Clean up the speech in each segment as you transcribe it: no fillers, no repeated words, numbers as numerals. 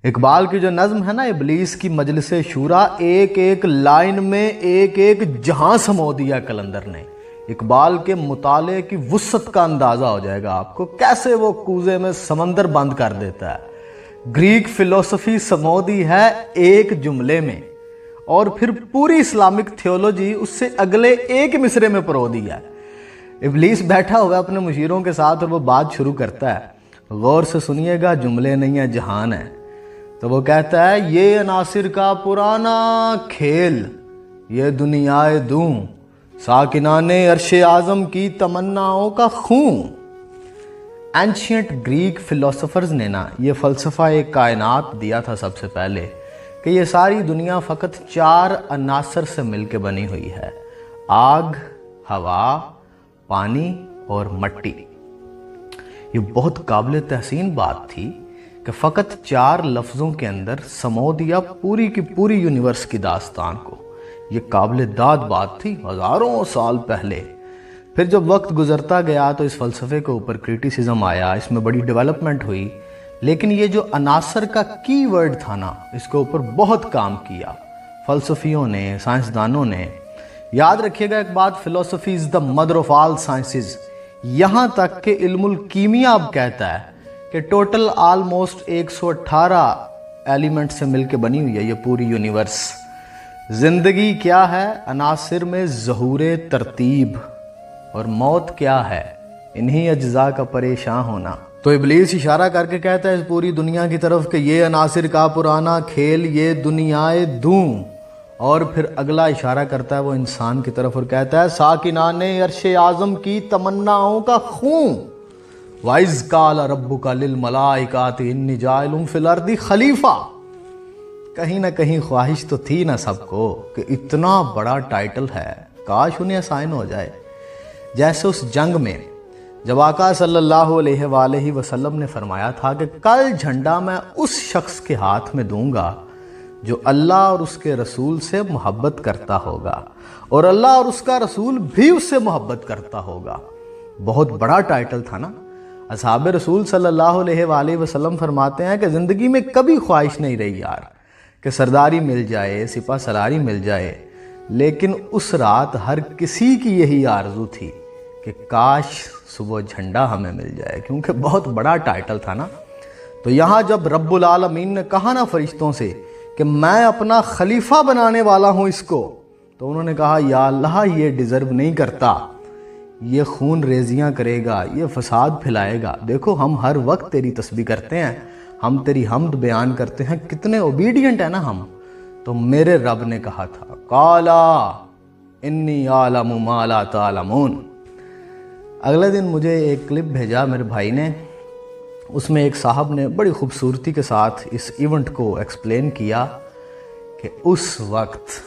اقبال کی جو نظم ہے نا ابلیس کی مجلس شورا، ایک ایک لائن میں ایک ایک جہاں سمو دیا کلندر نے۔ اقبال کے مطالعے کی وسعت کا اندازہ ہو جائے گا آپ کو، کیسے وہ کوزے میں سمندر بند کر دیتا ہے۔ گریک فلسفی سمو دی ہے ایک جملے میں، اور پھر پوری اسلامک تھیولوجی اس سے اگلے ایک مصرے میں پرو دیا ہے۔ ابلیس بیٹھا ہوا اپنے مشیروں کے ساتھ اور وہ بات شروع کرتا ہے، غور سے سنیے گا، جملے نہیں ہیں جہان ہے۔ تو وہ کہتا ہے، یہ عناصر کا پرانا کھیل، یہ دنیائے دوں، ساکنان عرش اعظم کی تمناؤں کا خون۔ اینشینٹ گریک فلسفرز نے نا یہ فلسفہ ایک کائنات دیا تھا سب سے پہلے، کہ یہ ساری دنیا فقط 4 عناصر سے مل کے بنی ہوئی ہے: آگ، ہوا، پانی اور مٹی۔ یہ بہت قابل تحسین بات تھی کہ فقط 4 لفظوں کے اندر سمو دیا پوری کی پوری یونیورس کی داستان کو۔ یہ قابل داد بات تھی ہزاروں سال پہلے۔ پھر جب وقت گزرتا گیا تو اس فلسفے کے اوپر کریٹیسزم آیا، اس میں بڑی ڈیولپمنٹ ہوئی، لیکن یہ جو عناصر کا کی ورڈ تھا نا، اس کے اوپر بہت کام کیا فلسفیوں نے، سائنسدانوں نے۔ یاد رکھیے گا ایک بات، فلسفی is the mother of all sciences. یہاں تک کہ علم الکیمیا اب کہتا ہے کہ ٹوٹل آلموسٹ 118 ایلیمنٹ سے مل کے بنی ہوئی ہے یہ پوری یونیورس۔ زندگی کیا ہے؟ عناصر میں ظہور ترتیب، اور موت کیا ہے؟ انہی اجزاء کا پریشان ہونا۔ تو ابلیس اشارہ کر کے کہتا ہے اس پوری دنیا کی طرف کہ یہ عناصر کا پرانا کھیل، یہ دنیائے دوں، اور پھر اگلا اشارہ کرتا ہے وہ انسان کی طرف اور کہتا ہے ساکنان عرش اعظم کی تمناؤں کا خون۔ وَإِذْ قَالَ رَبُّكَ لِلْمَلَائِكَةِ إِنِّي جَاعِلٌ فِي الْأَرْضِ خلیفہ۔ کہیں نہ کہیں خواہش تو تھی نا سب کو کہ اتنا بڑا ٹائٹل ہے، کاش انہیں اسائن ہو جائے۔ جیسے اس جنگ میں جب آقا صلی اللہ علیہ وآلہ وسلم نے فرمایا تھا کہ کل جھنڈا میں اس شخص کے ہاتھ میں دوں گا جو اللہ اور اس کے رسول سے محبت کرتا ہوگا، اور اللہ اور اس کا رسول بھی اس سے محبت کرتا ہوگا۔ بہت بڑا ٹائٹل تھا نا۔ اصحاب رسول صلی اللہ علیہ وآلہ وسلم فرماتے ہیں کہ زندگی میں کبھی خواہش نہیں رہی یار کہ سرداری مل جائے، سپہ سالاری مل جائے، لیکن اس رات ہر کسی کی یہی آرزو تھی کہ کاش صبح جھنڈا ہمیں مل جائے، کیونکہ بہت بڑا ٹائٹل تھا نا۔ تو یہاں جب رب العالمین نے کہا نا فرشتوں سے کہ میں اپنا خلیفہ بنانے والا ہوں اس کو، تو انہوں نے کہا یا اللہ یہ ڈیزرو نہیں کرتا، یہ خون ریزیاں کرے گا، یہ فساد پھیلائے گا۔ دیکھو ہم ہر وقت تیری تسبیح کرتے ہیں، ہم تیری حمد بیان کرتے ہیں، کتنے اوبیڈینٹ ہیں نا ہم۔ تو میرے رب نے کہا تھا قالا انی اعلم ما لا تعلمون۔ اگلے دن مجھے ایک کلپ بھیجا میرے بھائی نے، اس میں ایک صاحب نے بڑی خوبصورتی کے ساتھ اس ایونٹ کو ایکسپلین کیا کہ اس وقت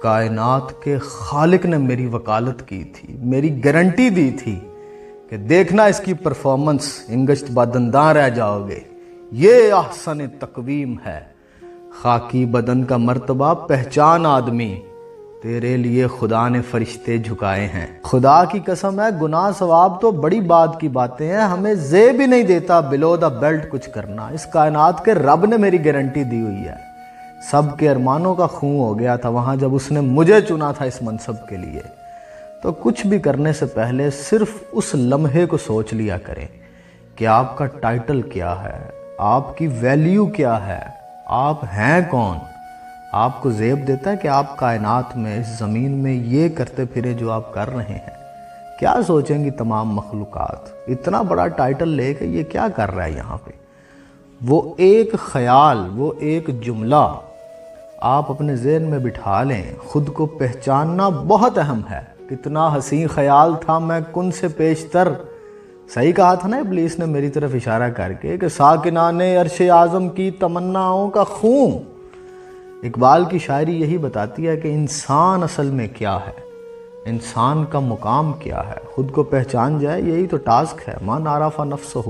کائنات کے خالق نے میری وکالت کی تھی، میری گارنٹی دی تھی کہ دیکھنا اس کی پرفارمنس، انگشت بادنداں رہ جاؤ گے، یہ احسن تقویم ہے، خاکی بدن کا مرتبہ پہچان آدمی، تیرے لیے خدا نے فرشتے جھکائے ہیں۔ خدا کی قسم ہے گناہ ثواب تو بڑی بات کی باتیں ہیں، ہمیں زیب بھی نہیں دیتا بلو دا بیلٹ کچھ کرنا۔ اس کائنات کے رب نے میری گارنٹی دی ہوئی ہے۔ سب کے ارمانوں کا خون ہو گیا تھا وہاں جب اس نے مجھے چنا تھا اس منصب کے لیے۔ تو کچھ بھی کرنے سے پہلے صرف اس لمحے کو سوچ لیا کریں کہ آپ کا ٹائٹل کیا ہے، آپ کی ویلیو کیا ہے، آپ ہیں کون۔ آپ کو زیب دیتا ہے کہ آپ کائنات میں، اس زمین میں یہ کرتے پھرے جو آپ کر رہے ہیں۔ کیا سوچیں گی تمام مخلوقات، اتنا بڑا ٹائٹل لے کے یہ کیا کر رہا ہے یہاں پہ۔ وہ ایک خیال، وہ ایک جملہ آپ اپنے ذہن میں بٹھا لیں، خود کو پہچاننا بہت اہم ہے۔ کتنا حسین خیال تھا میں کن سے پیشتر، صحیح کہا تھا نا ابلیس نے میری طرف اشارہ کر کے کہ ساکنان عرش اعظم کی تمناؤں کا خون۔ اقبال کی شاعری یہی بتاتی ہے کہ انسان اصل میں کیا ہے، انسان کا مقام کیا ہے، خود کو پہچان جائے، یہی تو ٹاسک ہے۔ من عرف نفسہ